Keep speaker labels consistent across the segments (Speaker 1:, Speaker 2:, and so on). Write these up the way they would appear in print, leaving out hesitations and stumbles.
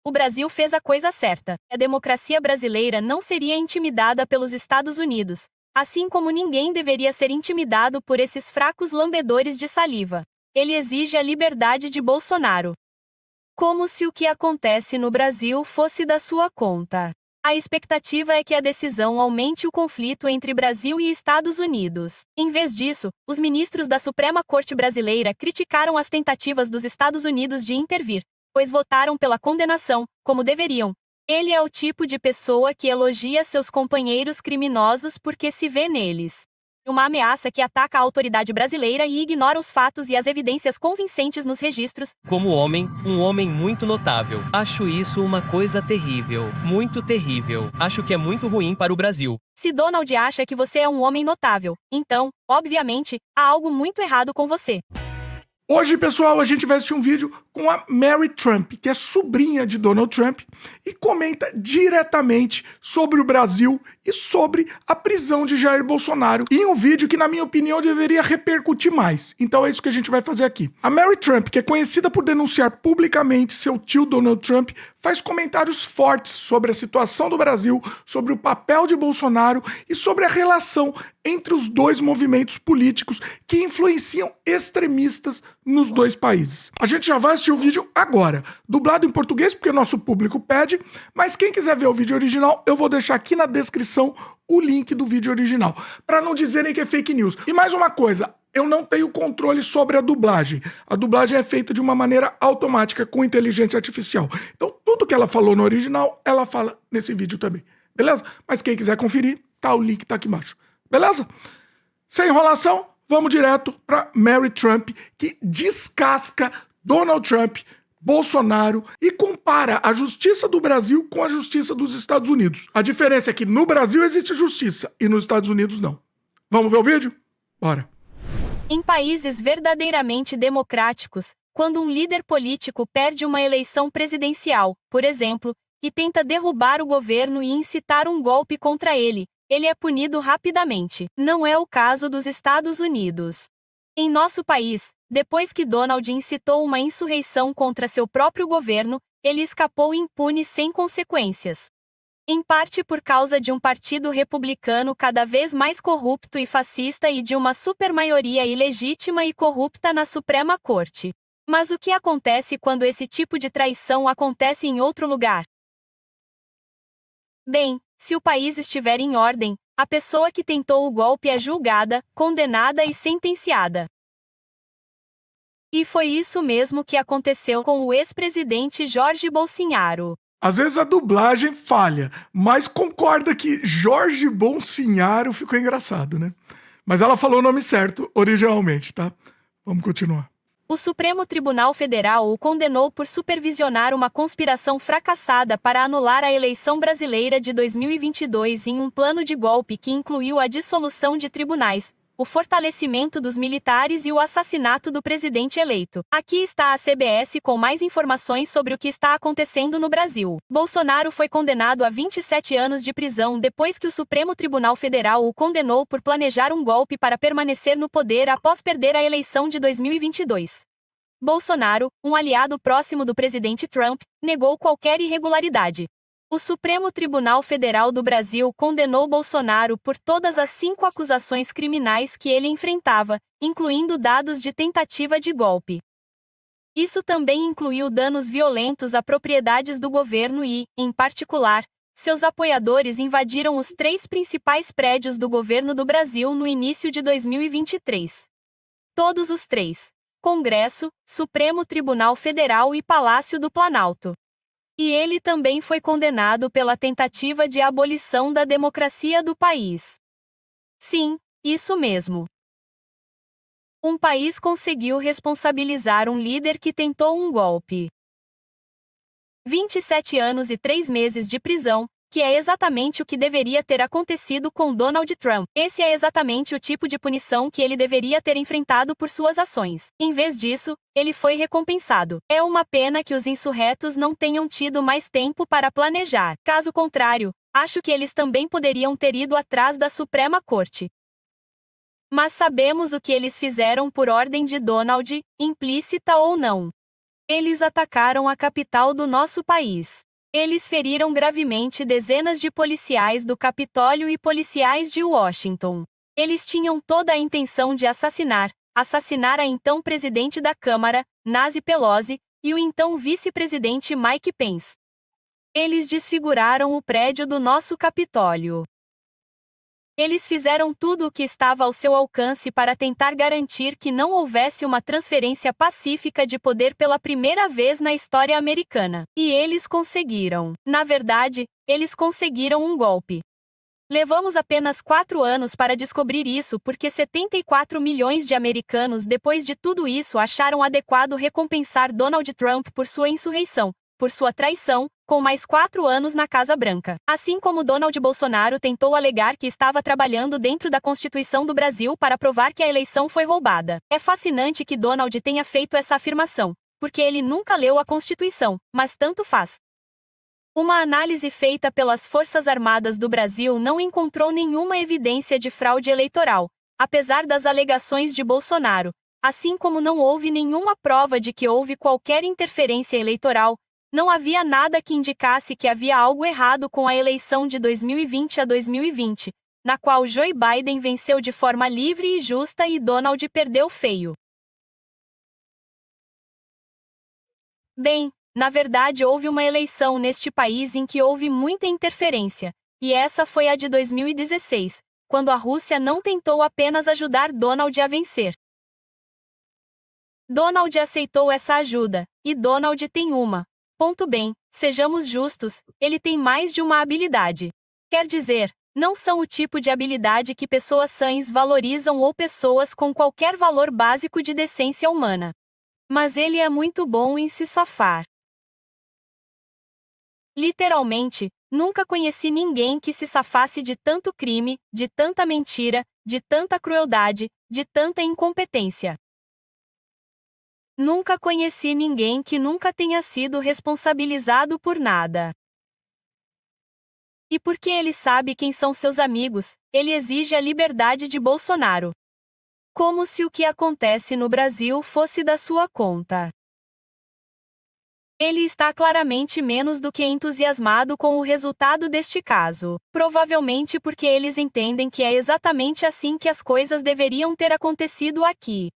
Speaker 1: o Brasil fez a coisa certa. A democracia brasileira não seria intimidada pelos Estados Unidos, assim como ninguém deveria ser intimidado por esses fracos lambedores de saliva. Ele exige a liberdade de Bolsonaro. Como se o que acontece no Brasil fosse da sua conta. A expectativa é que a decisão aumente o conflito entre Brasil e Estados Unidos. Em vez disso, os ministros da Suprema Corte Brasileira criticaram as tentativas dos Estados Unidos de intervir, pois votaram pela condenação, como deveriam. Ele é o tipo de pessoa que elogia seus companheiros criminosos porque se vê neles uma ameaça que ataca a autoridade brasileira e ignora os fatos e as evidências convincentes nos registros.
Speaker 2: Como homem, um homem muito notável. Acho isso uma coisa terrível. Muito terrível. Acho que é muito ruim para o Brasil.
Speaker 1: Se Donald acha que você é um homem notável, então, obviamente, há algo muito errado com você.
Speaker 3: Hoje, pessoal, a gente vai assistir um vídeo com a Mary Trump, que é sobrinha de Donald Trump, e comenta diretamente sobre o Brasil e sobre a prisão de Jair Bolsonaro, em um vídeo que, na minha opinião, deveria repercutir mais. Então é isso que a gente vai fazer aqui. A Mary Trump, que é conhecida por denunciar publicamente seu tio Donald Trump, faz comentários fortes sobre a situação do Brasil, sobre o papel de Bolsonaro e sobre a relação entre os dois movimentos políticos que influenciam extremistas nos dois países. A gente já vai assistir o vídeo agora, dublado em português porque nosso público pede, mas quem quiser ver o vídeo original, eu vou deixar aqui na descrição o link do vídeo original, para não dizerem que é fake news. E mais uma coisa, eu não tenho controle sobre a dublagem. A dublagem é feita de uma maneira automática, com inteligência artificial. Então, tudo que ela falou no original, ela fala nesse vídeo também. Beleza? Mas quem quiser conferir, tá, o link tá aqui embaixo. Beleza? Sem enrolação, vamos direto para Mary Trump, que descasca Donald Trump, Bolsonaro e compara a justiça do Brasil com a justiça dos Estados Unidos. A diferença é que no Brasil existe justiça e nos Estados Unidos não. Vamos ver o vídeo? Bora.
Speaker 1: Em países verdadeiramente democráticos, quando um líder político perde uma eleição presidencial, por exemplo, e tenta derrubar o governo e incitar um golpe contra ele, ele é punido rapidamente. Não é o caso dos Estados Unidos. Em nosso país, depois que Donald incitou uma insurreição contra seu próprio governo, ele escapou impune sem consequências. Em parte por causa de um partido republicano cada vez mais corrupto e fascista e de uma supermaioria ilegítima e corrupta na Suprema Corte. Mas o que acontece quando esse tipo de traição acontece em outro lugar? Bem, se o país estiver em ordem, a pessoa que tentou o golpe é julgada, condenada e sentenciada. E foi isso mesmo que aconteceu com o ex-presidente Jorge Bolsonaro.
Speaker 3: Às vezes a dublagem falha, mas concorda que Jorge Bolsonaro ficou engraçado, né? Mas ela falou o nome certo originalmente, tá? Vamos continuar.
Speaker 1: O Supremo Tribunal Federal o condenou por supervisionar uma conspiração fracassada para anular a eleição brasileira de 2022 em um plano de golpe que incluiu a dissolução de tribunais, o fortalecimento dos militares e o assassinato do presidente eleito. Aqui está a CBS com mais informações sobre o que está acontecendo no Brasil. Bolsonaro foi condenado a 27 anos de prisão depois que o Supremo Tribunal Federal o condenou por planejar um golpe para permanecer no poder após perder a eleição de 2022. Bolsonaro, um aliado próximo do presidente Trump, negou qualquer irregularidade. O Supremo Tribunal Federal do Brasil condenou Bolsonaro por todas as 5 acusações criminais que ele enfrentava, incluindo dados de tentativa de golpe. Isso também incluiu danos violentos a propriedades do governo e, em particular, seus apoiadores invadiram os 3 principais prédios do governo do Brasil no início de 2023. Todos os 3: Congresso, Supremo Tribunal Federal e Palácio do Planalto. E ele também foi condenado pela tentativa de abolição da democracia do país. Sim, isso mesmo. Um país conseguiu responsabilizar um líder que tentou um golpe. 27 anos e 3 meses de prisão, que é exatamente o que deveria ter acontecido com Donald Trump. Esse é exatamente o tipo de punição que ele deveria ter enfrentado por suas ações. Em vez disso, ele foi recompensado. É uma pena que os insurretos não tenham tido mais tempo para planejar. Caso contrário, acho que eles também poderiam ter ido atrás da Suprema Corte. Mas sabemos o que eles fizeram por ordem de Donald, implícita ou não. Eles atacaram a capital do nosso país. Eles feriram gravemente dezenas de policiais do Capitólio e policiais de Washington. Eles tinham toda a intenção de assassinar a então presidente da Câmara, Nancy Pelosi, e o então vice-presidente Mike Pence. Eles desfiguraram o prédio do nosso Capitólio. Eles fizeram tudo o que estava ao seu alcance para tentar garantir que não houvesse uma transferência pacífica de poder pela primeira vez na história americana. E eles conseguiram. Na verdade, eles conseguiram um golpe. Levamos apenas 4 anos para descobrir isso porque 74 milhões de americanos depois de tudo isso acharam adequado recompensar Donald Trump por sua insurreição, por sua traição, com mais 4 anos na Casa Branca. Assim como Donald Bolsonaro tentou alegar que estava trabalhando dentro da Constituição do Brasil para provar que a eleição foi roubada. É fascinante que Donald tenha feito essa afirmação, porque ele nunca leu a Constituição, mas tanto faz. Uma análise feita pelas Forças Armadas do Brasil não encontrou nenhuma evidência de fraude eleitoral, apesar das alegações de Bolsonaro, assim como não houve nenhuma prova de que houve qualquer interferência eleitoral. Não havia nada que indicasse que havia algo errado com a eleição de 2020 a 2020, na qual Joe Biden venceu de forma livre e justa e Donald perdeu feio. Bem, na verdade houve uma eleição neste país em que houve muita interferência, e essa foi a de 2016, quando a Rússia não tentou apenas ajudar Donald a vencer. Donald aceitou essa ajuda, e Donald tem uma. Ponto bem, sejamos justos, ele tem mais de uma habilidade. Quer dizer, não são o tipo de habilidade que pessoas sãs valorizam ou pessoas com qualquer valor básico de decência humana. Mas ele é muito bom em se safar. Literalmente, nunca conheci ninguém que se safasse de tanto crime, de tanta mentira, de tanta crueldade, de tanta incompetência. Nunca conheci ninguém que nunca tenha sido responsabilizado por nada. E porque ele sabe quem são seus amigos, ele exige a liberdade de Bolsonaro. Como se o que acontece no Brasil fosse da sua conta. Ele está claramente menos do que entusiasmado com o resultado deste caso, provavelmente porque eles entendem que é exatamente assim que as coisas deveriam ter acontecido aqui.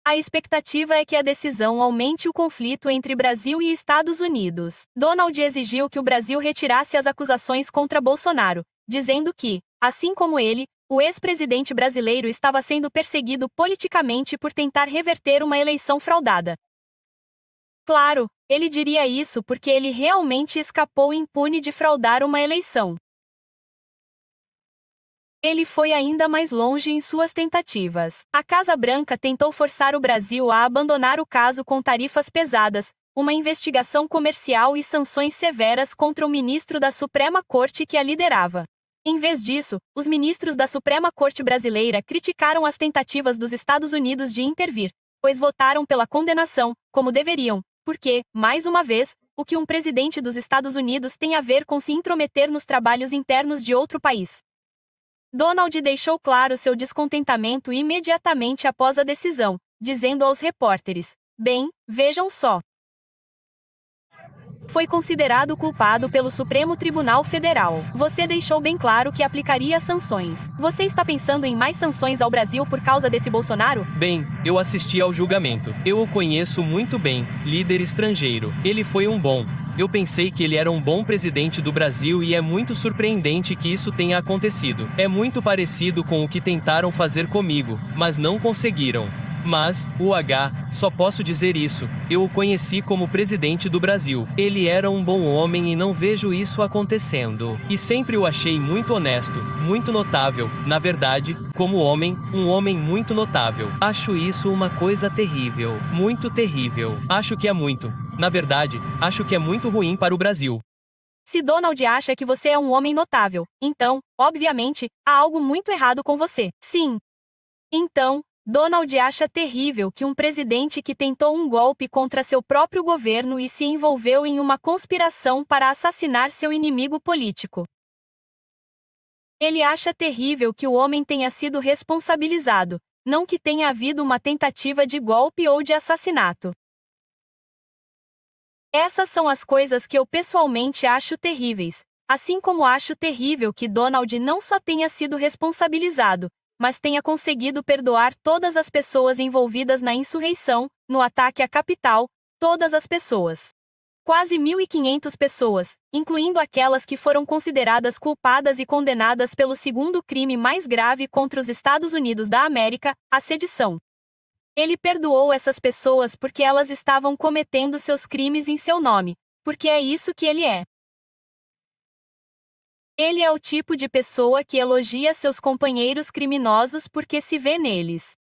Speaker 1: A expectativa é que a decisão aumente o conflito entre Brasil e Estados Unidos. Donald exigiu que o Brasil retirasse as acusações contra Bolsonaro, dizendo que, assim como ele, o ex-presidente brasileiro estava sendo perseguido politicamente por tentar reverter uma eleição fraudada. Claro, ele diria isso porque ele realmente escapou impune de fraudar uma eleição. Ele foi ainda mais longe em suas tentativas. A Casa Branca tentou forçar o Brasil a abandonar o caso com tarifas pesadas, uma investigação comercial e sanções severas contra o ministro da Suprema Corte que a liderava. Em vez disso, os ministros da Suprema Corte brasileira criticaram as tentativas dos Estados Unidos de intervir, pois votaram pela condenação, como deveriam, porque, mais uma vez, o que um presidente dos Estados Unidos tem a ver com se intrometer nos trabalhos internos de outro país? Donald deixou claro seu descontentamento imediatamente após a decisão, dizendo aos repórteres: "Bem, vejam só. Foi considerado culpado pelo Supremo Tribunal Federal. Você deixou bem claro que aplicaria sanções. Você está pensando em mais sanções ao Brasil por causa desse Bolsonaro?"
Speaker 2: Bem, eu assisti ao julgamento. Eu o conheço muito bem, líder estrangeiro. Ele foi um bom. Eu pensei que ele era um bom presidente do Brasil e é muito surpreendente que isso tenha acontecido. É muito parecido com o que tentaram fazer comigo, mas não conseguiram. Mas, só posso dizer isso, eu o conheci como presidente do Brasil. Ele era um bom homem e não vejo isso acontecendo. E sempre o achei muito honesto, muito notável, na verdade, como homem, um homem muito notável. Acho isso uma coisa terrível, muito terrível. Acho que é muito. Na verdade, acho que é muito ruim para o Brasil.
Speaker 1: Se Donald acha que você é um homem notável, então, obviamente, há algo muito errado com você. Sim. Então, Donald acha terrível que um presidente que tentou um golpe contra seu próprio governo e se envolveu em uma conspiração para assassinar seu inimigo político. Ele acha terrível que o homem tenha sido responsabilizado, não que tenha havido uma tentativa de golpe ou de assassinato. Essas são as coisas que eu pessoalmente acho terríveis. Assim como acho terrível que Donald não só tenha sido responsabilizado, mas tenha conseguido perdoar todas as pessoas envolvidas na insurreição, no ataque à capital, todas as pessoas. Quase 1.500 pessoas, incluindo aquelas que foram consideradas culpadas e condenadas pelo segundo crime mais grave contra os Estados Unidos da América, a sedição. Ele perdoou essas pessoas porque elas estavam cometendo seus crimes em seu nome, porque é isso que ele é. Ele é o tipo de pessoa que elogia seus companheiros criminosos porque se vê neles.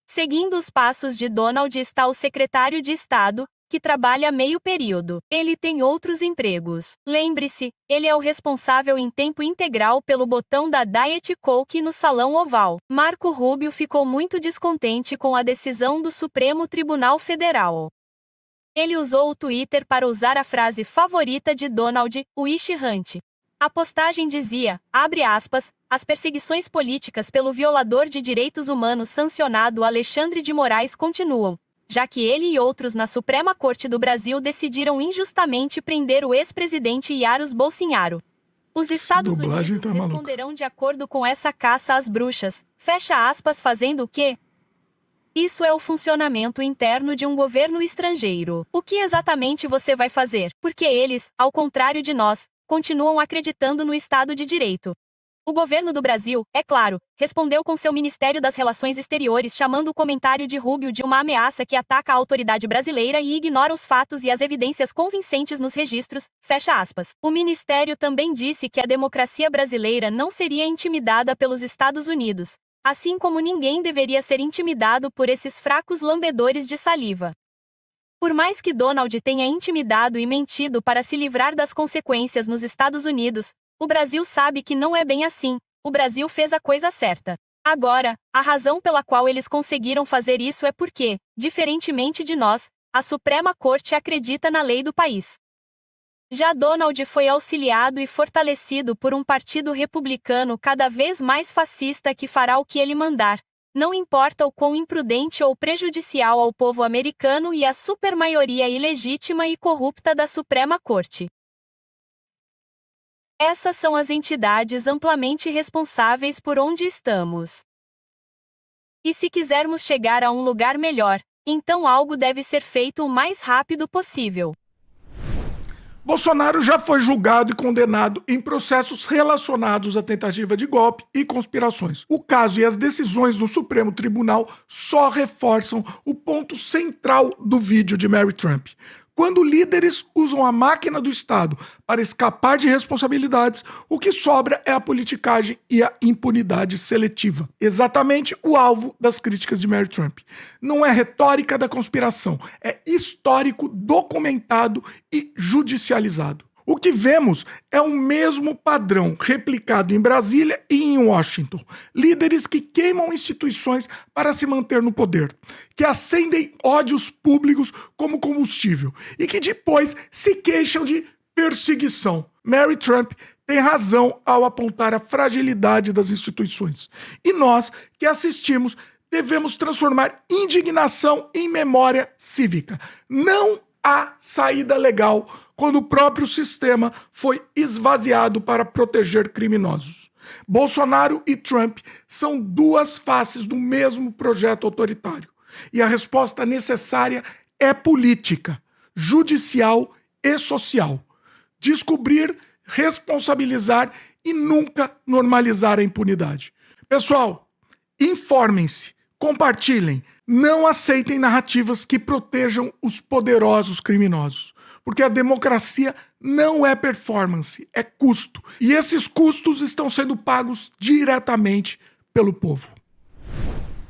Speaker 1: Seguindo os passos de Donald está o secretário de Estado, que trabalha meio período. Ele tem outros empregos. Lembre-se, ele é o responsável em tempo integral pelo botão da Diet Coke no Salão Oval. Marco Rubio ficou muito descontente com a decisão do Supremo Tribunal Federal. Ele usou o Twitter para usar a frase favorita de Donald, Wish Hunt. A postagem dizia, abre aspas, as perseguições políticas pelo violador de direitos humanos sancionado Alexandre de Moraes continuam, já que ele e outros na Suprema Corte do Brasil decidiram injustamente prender o ex-presidente Jair Bolsonaro. Os Estados Unidos responderão de acordo com essa caça às bruxas, fecha aspas, fazendo o quê? Isso é o funcionamento interno de um governo estrangeiro. O que exatamente você vai fazer? Porque eles, ao contrário de nós, continuam acreditando no Estado de Direito. O governo do Brasil, é claro, respondeu com seu Ministério das Relações Exteriores chamando o comentário de Rubio de uma ameaça que ataca a autoridade brasileira e ignora os fatos e as evidências convincentes nos registros, fecha aspas. O Ministério também disse que a democracia brasileira não seria intimidada pelos Estados Unidos, assim como ninguém deveria ser intimidado por esses fracos lambedores de saliva. Por mais que Donald tenha intimidado e mentido para se livrar das consequências nos Estados Unidos, o Brasil sabe que não é bem assim, o Brasil fez a coisa certa. Agora, a razão pela qual eles conseguiram fazer isso é porque, diferentemente de nós, a Suprema Corte acredita na lei do país. Já Donald foi auxiliado e fortalecido por um partido republicano cada vez mais fascista que fará o que ele mandar. Não importa o quão imprudente ou prejudicial ao povo americano e à supermaioria ilegítima e corrupta da Suprema Corte. Essas são as entidades amplamente responsáveis por onde estamos. E se quisermos chegar a um lugar melhor, então algo deve ser feito o mais rápido possível.
Speaker 3: Bolsonaro já foi julgado e condenado em processos relacionados à tentativa de golpe e conspirações. O caso e as decisões do Supremo Tribunal só reforçam o ponto central do vídeo de Mary Trump. Quando líderes usam a máquina do Estado para escapar de responsabilidades, o que sobra é a politicagem e a impunidade seletiva. Exatamente o alvo das críticas de Mary Trump. Não é retórica da conspiração, é histórico, documentado e judicializado. O que vemos é o mesmo padrão replicado em Brasília e em Washington. Líderes que queimam instituições para se manter no poder, que acendem ódios públicos como combustível e que depois se queixam de perseguição. Mary Trump tem razão ao apontar a fragilidade das instituições. E nós, que assistimos, devemos transformar indignação em memória cívica. Não há saída legal quando o próprio sistema foi esvaziado para proteger criminosos. Bolsonaro e Trump são duas faces do mesmo projeto autoritário. E a resposta necessária é política, judicial e social. Descobrir, responsabilizar e nunca normalizar a impunidade. Pessoal, informem-se, compartilhem, não aceitem narrativas que protejam os poderosos criminosos. Porque a democracia não é performance, é custo. E esses custos estão sendo pagos diretamente pelo povo.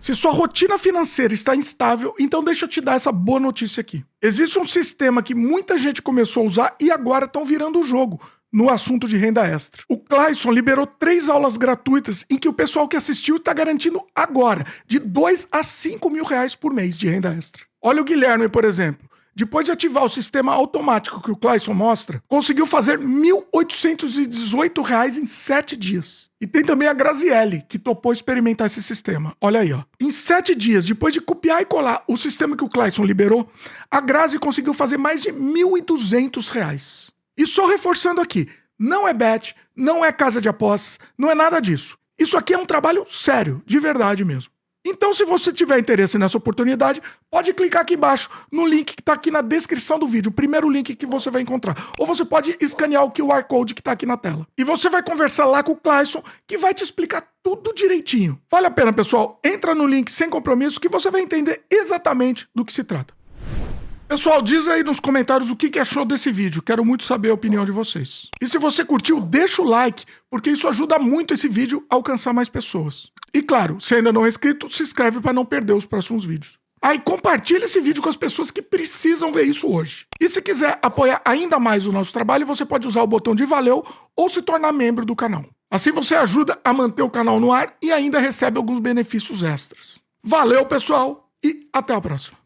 Speaker 3: Se sua rotina financeira está instável, então deixa eu te dar essa boa notícia aqui. Existe um sistema que muita gente começou a usar e agora estão virando o jogo no assunto de renda extra. O Clayson liberou 3 aulas gratuitas em que o pessoal que assistiu está garantindo agora de 2 a 5 mil reais por mês de renda extra. Olha o Guilherme, por exemplo. depois de ativar o sistema automático que o Clayson mostra, conseguiu fazer R$ 1.818 em 7 dias. E tem também a Graziele, que topou experimentar esse sistema. Olha aí, ó. Em 7 dias, depois de copiar e colar o sistema que o Clayson liberou, a Grazi conseguiu fazer mais de R$ 1.200. E só reforçando aqui, não é bet, não é casa de apostas, não é nada disso. Isso aqui é um trabalho sério, de verdade mesmo. Então, se você tiver interesse nessa oportunidade, pode clicar aqui embaixo no link que está aqui na descrição do vídeo, o primeiro link que você vai encontrar. Ou você pode escanear o QR Code que está aqui na tela. E você vai conversar lá com o Clayson, que vai te explicar tudo direitinho. Vale a pena, pessoal? Entra no link sem compromisso que você vai entender exatamente do que se trata. Pessoal, diz aí nos comentários o que achou desse vídeo. Quero muito saber a opinião de vocês. E se você curtiu, deixa o like, porque isso ajuda muito esse vídeo a alcançar mais pessoas. E claro, se ainda não é inscrito, se inscreve para não perder os próximos vídeos. Aí compartilha esse vídeo com as pessoas que precisam ver isso hoje. E se quiser apoiar ainda mais o nosso trabalho, você pode usar o botão de valeu ou se tornar membro do canal. Assim você ajuda a manter o canal no ar e ainda recebe alguns benefícios extras. Valeu, pessoal, e até a próxima.